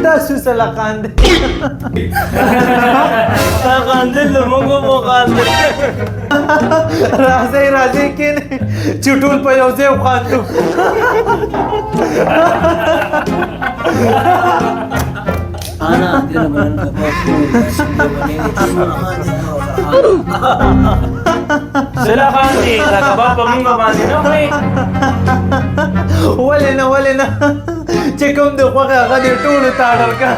Dasu sa lakande. Lakande lumungo mo kande. Razay kin. Chutul pa yaw se ukandu. Ana, hindi naman sila kandi, nakabapa mong kamandi na okay. Wala na. Check-out do pa ka kanir tulo tadar ka.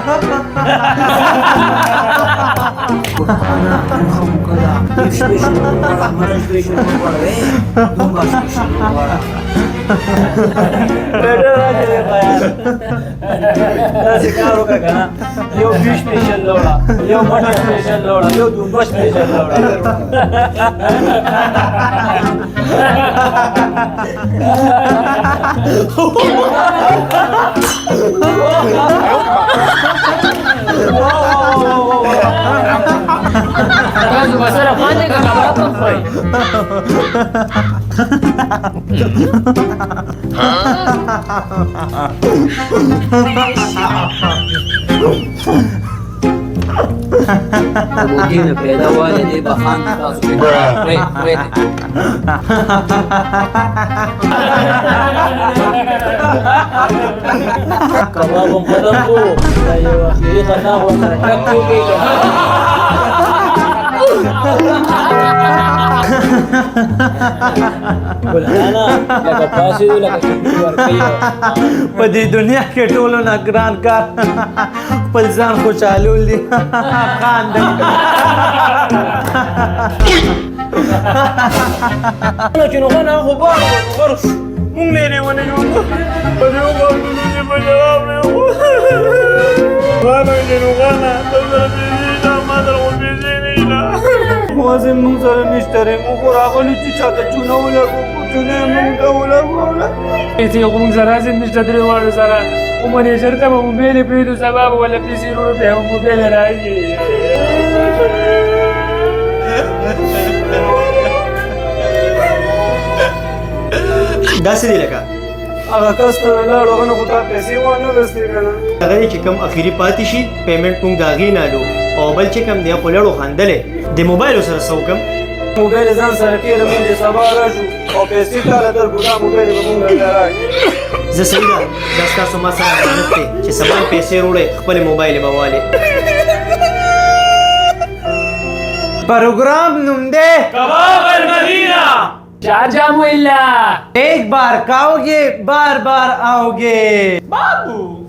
Better aja deh kayak. Nasi karo kagak. Yo fish special lola, yo mutton special lola, yo dumba special lola. Kan basara panik ka kapag fay. Mabuti na pwede wala di bahan ka. Wait. Kababong kadang ko. Tayo akili ka na ako sa kakugay ka. Wala na. Nagapasi wala kasi keluar kayo. Padi dunia ke Tolo नगरान का पलजान को चालू ली कांदे Ano kinukuha ako ba? Mung niliwan na yun. Pwede ko ba tulungan pa niya ako? Paano kinukuha na? Tapos na na madal ko nila. Kasi mong sa mister mo kura ko luchi chata chuna wala ko chuna mong ka wala. Isi ko mong sarasin mister wala sara. Umani sharta mo mubele pido sababu wala pisiro pe mo mubele raji. داسې دی لکه هغه کس ته ولاړو هغه نه خو تا پیسې وانه لستې که نه هغه دی چې کوم اخري پاتې شي پیمنټ مونږ د هغې نه الو او بل چې کوم دی خو لړو خندلی د موبایلو سره څه وکړم موبایل ځان سره کېږه مونږ چې سبا راشو او پیسې تاله درکړو دا موبایل به مونږ له راکړي زه صحیح ده دا ستاسو ما سره امانت دی چې سبا پیسې وروړئ خپلې موبایل به والې प्रोग्राम नुमदे कबाब المدينة Charja mo illa. एक बार खाओगे बार बार आओगे बाबू